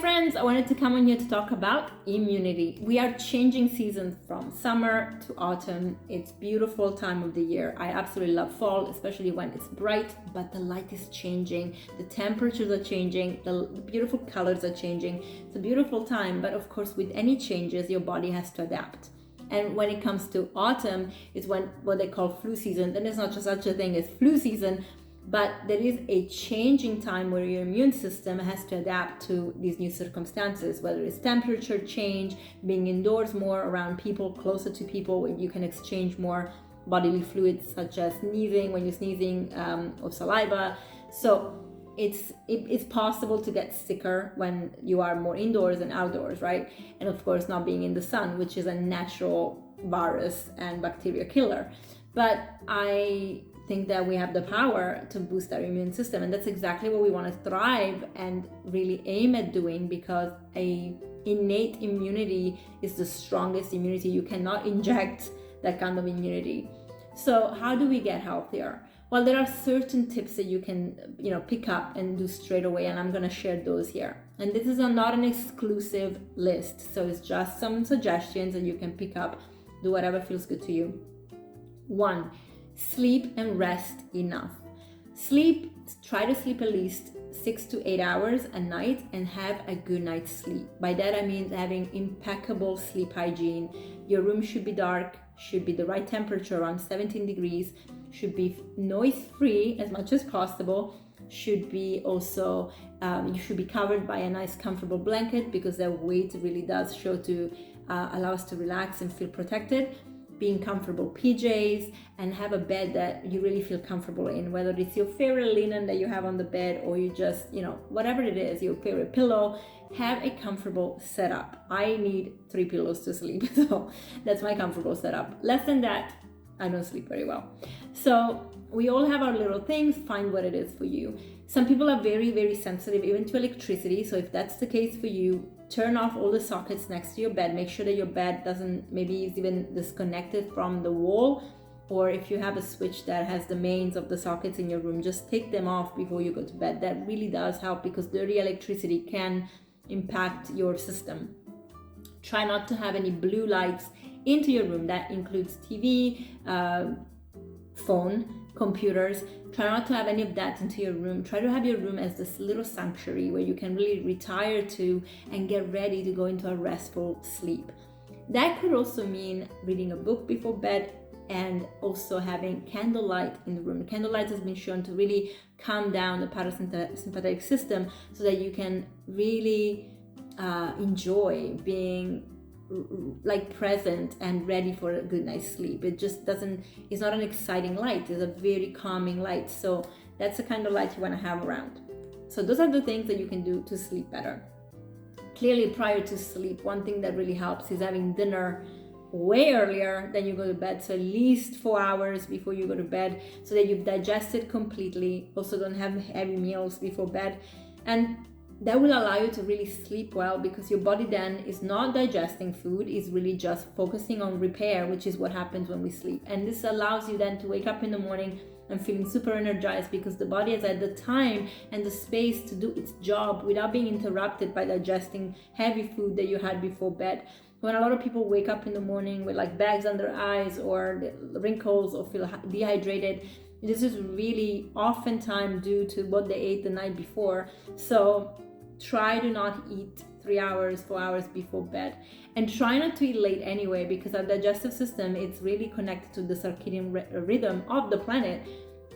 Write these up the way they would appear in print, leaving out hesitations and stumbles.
friends, I wanted to come on here to talk about immunity. We are changing seasons from summer to autumn. It's beautiful time of the year. I absolutely love fall, especially when it's bright, but the light is changing, the temperatures are changing, the beautiful colors are changing. It's a beautiful time, but of course with any changes, your body has to adapt. And when it comes to autumn, it's when what they call flu season. And there's not just such a thing as flu season, but there is a changing time where your immune system has to adapt to these new circumstances, whether it's temperature change, being indoors more around people, closer to people, where you can exchange more bodily fluids such as sneezing, when you're sneezing, or saliva. So it's possible to get sicker when you are more indoors than outdoors, right? And of course, not being in the sun, which is a natural virus and bacteria killer. But I think that we have the power to boost our immune system, and that's exactly what we want to thrive and really aim at doing, because a innate immunity is the strongest immunity. You cannot inject that kind of immunity. So how do we get healthier? Well, there are certain tips that you can pick up and do straight away, and I'm going to share those here. And this is not an exclusive list, so it's just some suggestions that you can pick up. Do whatever feels good to you. 1, sleep and rest enough. Try to sleep at least 6 to 8 hours a night and have a good night's sleep. By that I mean having impeccable sleep hygiene. Your room should be dark, should be the right temperature, around 17 degrees, should be noise free as much as possible, should be also you should be covered by a nice comfortable blanket, because their weight really does show to allow us to relax and feel protected. Being comfortable PJs, and have a bed that you really feel comfortable in, whether it's your favorite linen that you have on the bed, or you just, whatever it is, your favorite pillow. Have a comfortable setup. I need 3 pillows to sleep, so that's my comfortable setup. Less than that, I don't sleep very well. So we all have our little things. Find what it is for you. Some people are very, very sensitive even to electricity. So if that's the case for you, turn off all the sockets next to your bed. Make sure that your bed maybe is even disconnected from the wall. Or if you have a switch that has the mains of the sockets in your room, just take them off before you go to bed. That really does help, because dirty electricity can impact your system. Try not to have any blue lights into your room. That includes TV, phone, computers. Try not to have any of that into your room. Try to have your room as this little sanctuary where you can really retire to and get ready to go into a restful sleep. That could also mean reading a book before bed, and also having candlelight in the room. Candlelight has been shown to really calm down the parasympathetic system, so that you can really enjoy being present and ready for a good night's sleep. It's not an exciting light, it's a very calming light. So that's the kind of light you want to have around. So those are the things that you can do to sleep better. Clearly, prior to sleep, one thing that really helps is having dinner way earlier than you go to bed. So at least 4 hours before you go to bed, so that you've digested completely. Also, don't have heavy meals before bed. And that will allow you to really sleep well, because your body then is not digesting food, is really just focusing on repair, which is what happens when we sleep. And this allows you then to wake up in the morning and feeling super energized, because the body has had the time and the space to do its job without being interrupted by digesting heavy food that you had before bed. When a lot of people wake up in the morning with bags under their eyes, or wrinkles, or feel dehydrated, this is really oftentimes due to what they ate the night before. So try to not eat 3 hours, 4 hours before bed, and try not to eat late anyway, because our digestive system is really connected to the circadian rhythm of the planet.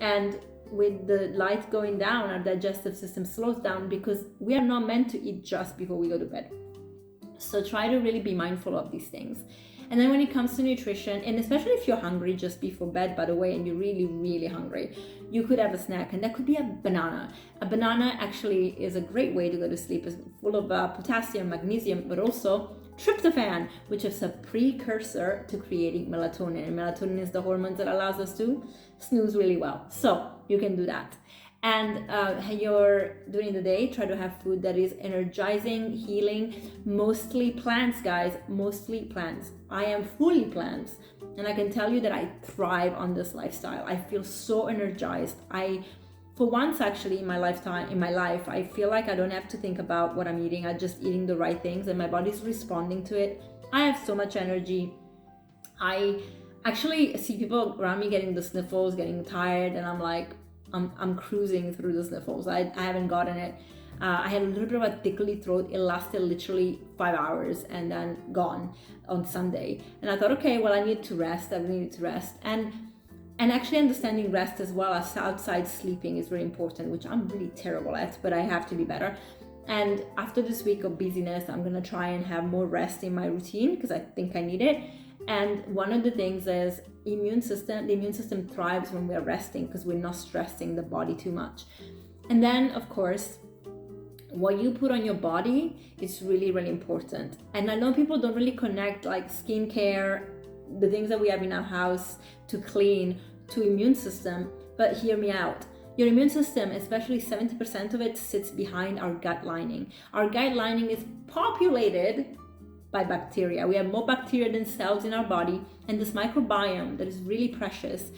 And with the light going down, our digestive system slows down, because we are not meant to eat just before we go to bed. So try to really be mindful of these things. And then when it comes to nutrition, and especially if you're hungry just before bed, by the way, and you're really, really hungry, you could have a snack, and that could be a banana. A banana actually is a great way to go to sleep. It's full of potassium, magnesium, but also tryptophan, which is a precursor to creating melatonin. And melatonin is the hormone that allows us to snooze really well. So you can do that. And during the day, try to have food that is energizing, healing, mostly plants, guys, mostly plants. I am fully plants, and I can tell you that I thrive on this lifestyle. I feel so energized. I for once actually in my life, I feel like I don't have to think about what I'm eating. I'm just eating the right things and my body's responding to it. I have so much energy. I actually see people around me getting the sniffles, getting tired, and I'm like, I'm cruising through the sniffles. I haven't gotten it. I had a little bit of a tickly throat. It lasted literally 5 hours and then gone on Sunday. And I thought, okay, well, I need to rest. I really need to rest. And actually understanding rest as well as outside sleeping is very important, which I'm really terrible at, but I have to be better. And after this week of busyness, I'm going to try and have more rest in my routine because I think I need it. And one of the things is the immune system thrives when we're resting because we're not stressing the body too much. And then, of course, what you put on your body is really, really important. And I know people don't really connect like skincare, the things that we have in our house to clean, to immune system, but hear me out. Your immune system, especially 70% of it, sits behind our gut lining. Our gut lining is populated by bacteria. We have more bacteria than cells in our body, and this microbiome that is really precious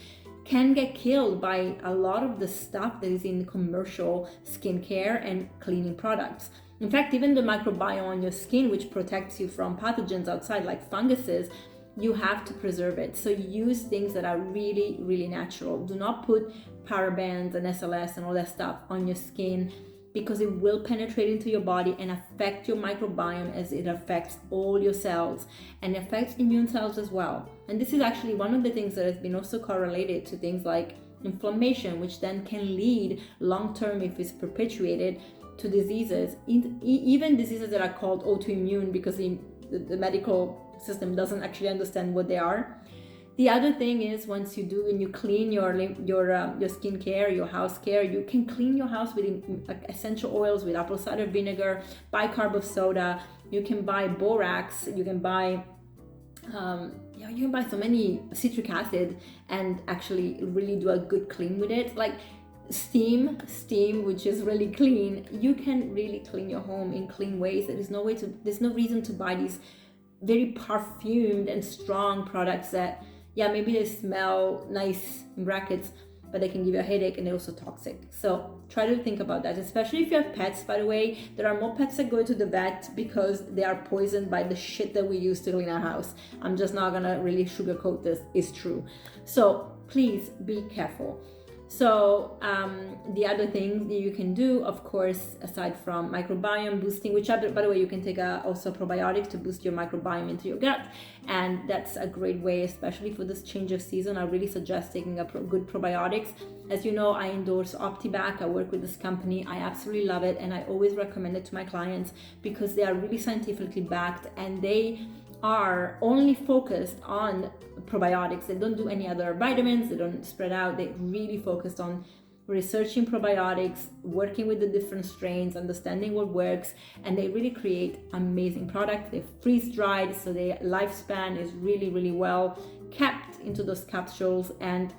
can get killed by a lot of the stuff that is in commercial skincare and cleaning products. In fact, even the microbiome on your skin, which protects you from pathogens outside like funguses, you have to preserve it. So use things that are really, really natural. Do not put parabens and SLS and all that stuff on your skin because it will penetrate into your body and affect your microbiome as it affects all your cells and affects immune cells as well. And this is actually one of the things that has been also correlated to things like inflammation, which then can lead long-term, if it's perpetuated, to diseases, even diseases that are called autoimmune because the medical system doesn't actually understand what they are. The other thing is once you clean your skincare, your house care, you can clean your house with essential oils, with apple cider vinegar, bicarb of soda. You can buy borax. You can buy so many citric acid and actually really do a good clean with it. Like steam, which is really clean. You can really clean your home in clean ways. There's no reason to buy these very perfumed and strong products that, yeah, maybe they smell nice in brackets, but they can give you a headache and they're also toxic. So try to think about that, especially if you have pets. By the way, there are more pets that go to the vet because they are poisoned by the shit that we use to clean our house. I'm just not gonna really sugarcoat this, it's true. So please be careful. So the other thing that you can do, of course, aside from microbiome boosting, which by the way, you can take also probiotics to boost your microbiome into your gut. And that's a great way, especially for this change of season. I really suggest taking good probiotics. As you know, I endorse OptiBac. I work with this company. I absolutely love it. And I always recommend it to my clients because they are really scientifically backed and they are only focused on probiotics. They don't do any other vitamins. They don't spread out. They really focused on researching probiotics, working with the different strains, understanding what works, and they really create amazing products. They freeze dried, so their lifespan is really, really well kept into those capsules, and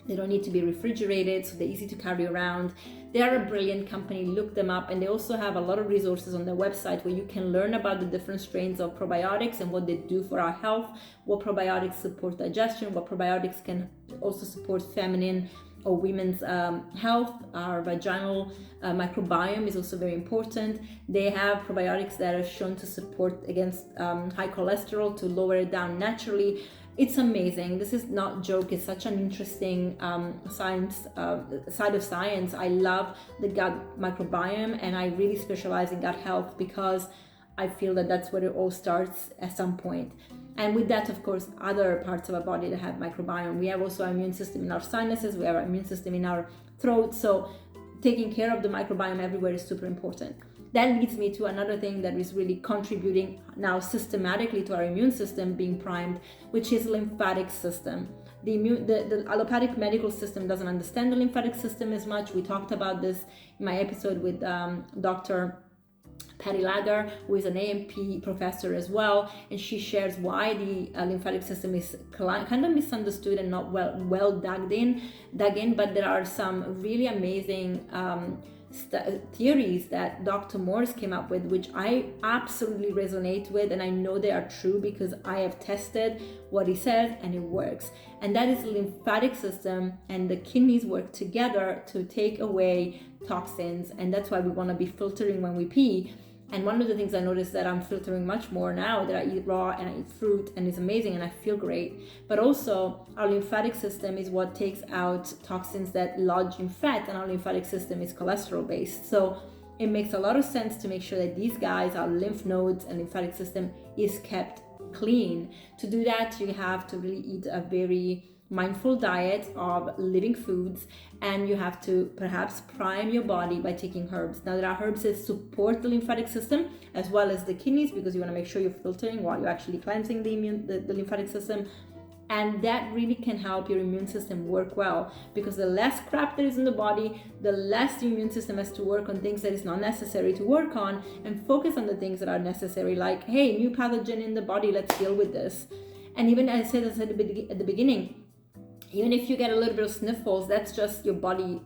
they don't need to be refrigerated, so they're easy to carry around. They are a brilliant company. Look them up, and they also have a lot of resources on their website where you can learn about the different strains of probiotics and what they do for our health, what probiotics support digestion, what probiotics can also support feminine or women's health. Our vaginal microbiome is also very important. They have probiotics that are shown to support against high cholesterol, to lower it down naturally. It's amazing. This is not a joke. It's such an interesting science side of science. I love the gut microbiome, and I really specialize in gut health because I feel that that's where it all starts at some point. And with that, of course, other parts of our body that have microbiome. We have also our immune system in our sinuses. We have our immune system in our throat. So taking care of the microbiome everywhere is super important. That leads me to another thing that is really contributing now systematically to our immune system being primed, which is lymphatic system. The allopathic medical system doesn't understand the lymphatic system as much. We talked about this in my episode with Dr. Patty Lager, who is an AMP professor as well, and she shares why the lymphatic system is kind of misunderstood and not well dug in, but there are some really amazing theories that Dr. Morse came up with, which I absolutely resonate with, and I know they are true because I have tested what he says and it works. And that is the lymphatic system and the kidneys work together to take away toxins, and that's why we want to be filtering when we pee. And one of the things I noticed that I'm filtering much more now that I eat raw and I eat fruit, and it's amazing and I feel great. But also our lymphatic system is what takes out toxins that lodge in fat, and our lymphatic system is cholesterol based. So it makes a lot of sense to make sure that these guys, our lymph nodes and lymphatic system, is kept clean. To do that, you have to really eat a very mindful diet of living foods, and you have to perhaps prime your body by taking herbs. Now, there are herbs that support the lymphatic system as well as the kidneys, because you want to make sure you're filtering while you're actually cleansing the lymphatic system. And that really can help your immune system work well, because the less crap there is in the body, the less the immune system has to work on things that is not necessary to work on, and focus on the things that are necessary, like, hey, new pathogen in the body, let's deal with this. And even as I said at the beginning, even if you get a little bit of sniffles, that's just your body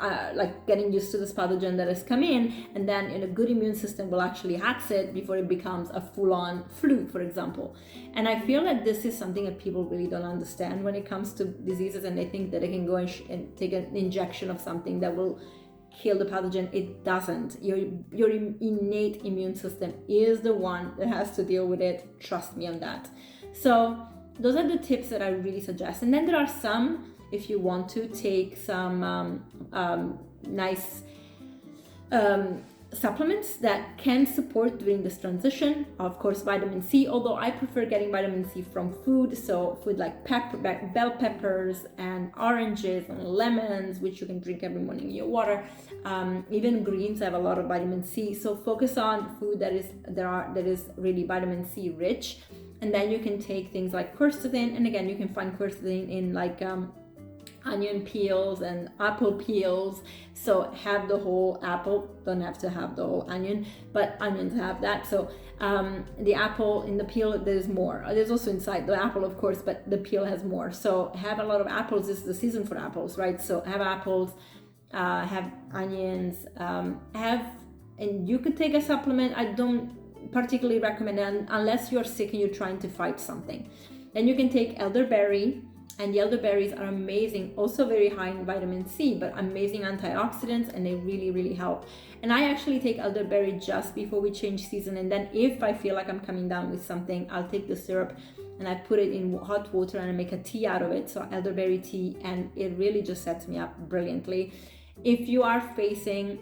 like getting used to this pathogen that has come in, and then in a good immune system will actually axe it before it becomes a full-on flu, for example. And I feel that this is something that people really don't understand when it comes to diseases, and they think that they can go and take an injection of something that will kill the pathogen. It doesn't. Your innate immune system is the one that has to deal with it. Trust me on that. So those are the tips that I really suggest. And then there are some, if you want to take some nice supplements that can support during this transition. Of course, vitamin C, although I prefer getting vitamin C from food. So food like bell peppers and oranges and lemons, which you can drink every morning in your water. Even greens have a lot of vitamin C. So focus on food that is really vitamin C rich. And then you can take things like quercetin, and again, you can find quercetin in like onion peels and apple peels. So have the whole apple, don't have to have the whole onion, but onions have that. So the apple in the peel, there's more. There's also inside the apple, of course, but the peel has more. So have a lot of apples. This is the season for apples, right? So have apples, have onions, and you could take a supplement. I don't particularly recommend it unless you're sick and you're trying to fight something. Then you can take elderberry, and the elderberries are amazing, also very high in vitamin C, but amazing antioxidants, and they really, really help. And I actually take elderberry just before we change season, and then if I feel like I'm coming down with something, I'll take the syrup and I put it in hot water and I make a tea out of it, so elderberry tea, and it really just sets me up brilliantly. If you are facing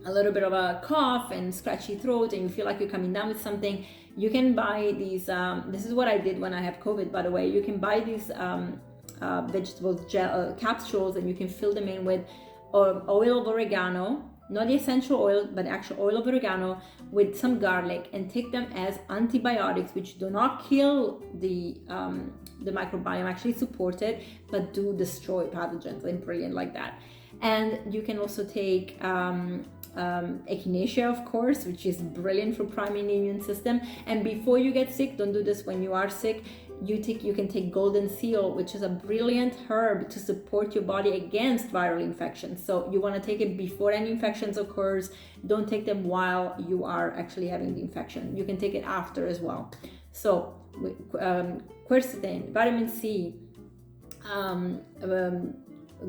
a little bit of a cough and scratchy throat and you feel like you're coming down with something, you can buy these, this is what I did when I have COVID, by the way. You can buy these vegetable gel capsules, and you can fill them in with oil of oregano, not the essential oil, but actual oil of oregano with some garlic, and take them as antibiotics, which do not kill the microbiome, actually support it, but do destroy pathogens, and brilliant like that. And you can also take Echinacea, of course, which is brilliant for priming the immune system. And before you get sick, don't do this when you are sick, you can take Goldenseal, which is a brilliant herb to support your body against viral infections. So you want to take it before any infections occurs. Don't take them while you are actually having the infection. You can take it after as well. So quercetin, vitamin C,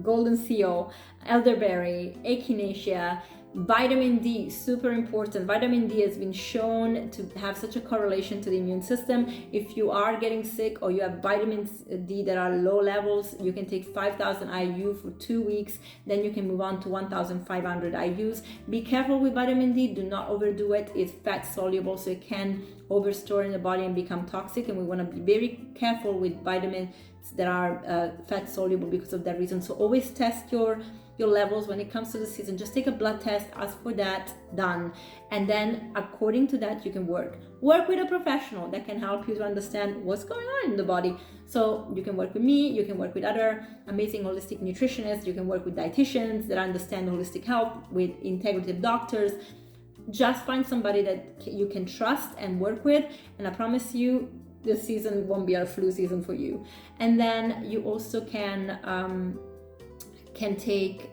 Goldenseal, elderberry, Echinacea, vitamin D, super important. Vitamin D has been shown to have such a correlation to the immune system. If you are getting sick or you have vitamin D that are low levels, you can take 5,000 IU for 2 weeks. Then you can move on to 1,500 IUs. Be careful with vitamin D. Do not overdo it. It's fat soluble, so it can overstore in the body and become toxic. And we want to be very careful with vitamins that are fat soluble because of that reason. So always test your levels when it comes to the season. Just take a blood test, ask for that, done. And then according to that, you can work with a professional that can help you to understand what's going on in the body. So you can work with me, you can work with other amazing holistic nutritionists, you can work with dietitians that understand holistic health, with integrative doctors. Just find somebody that you can trust and work with, and I promise you this season won't be a flu season for you. And then you also can take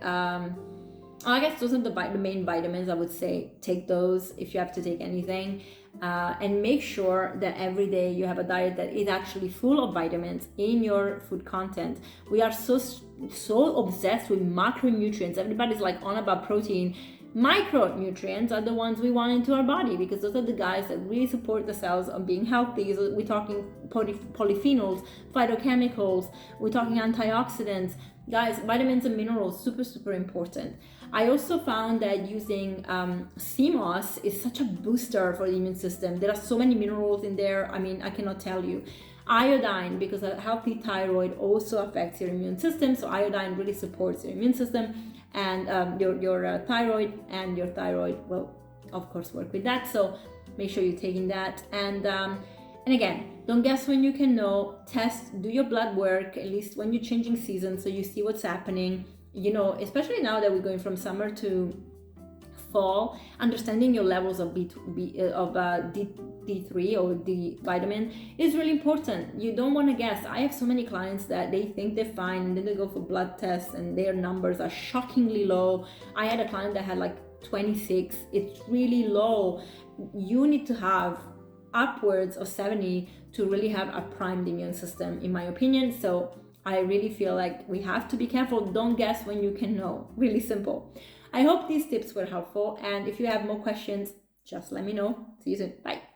I guess those are the main vitamins. I would say take those if you have to take anything, and make sure that every day you have a diet that is actually full of vitamins in your food content. We are so obsessed with macronutrients. Everybody's like on about protein. Micronutrients are the ones we want into our body, because those are the guys that really support the cells on being healthy. So we're talking polyphenols, phytochemicals, we're talking antioxidants. Guys, vitamins and minerals, super important. I also found that using sea moss is such a booster for the immune system. There are so many minerals in there. I mean, I cannot tell you. Iodine, because a healthy thyroid also affects your immune system. So iodine really supports your immune system and your thyroid, and your thyroid will, of course, work with that. So make sure you're taking that. And again, don't guess when you can know. Test, do your blood work, at least when you're changing seasons, so you see what's happening. You know, especially now that we're going from summer to fall, understanding your levels of D3 or D vitamin is really important. You don't want to guess. I have so many clients that they think they're fine, and then they go for blood tests and their numbers are shockingly low. I had a client that had like 26. It's really low. You need to have upwards of 70 to really have a primed immune system, in my opinion. So I really feel like we have to be careful. Don't guess when you can know. Really simple. I hope these tips were helpful, and if you have more questions, just let me know. See you soon. Bye.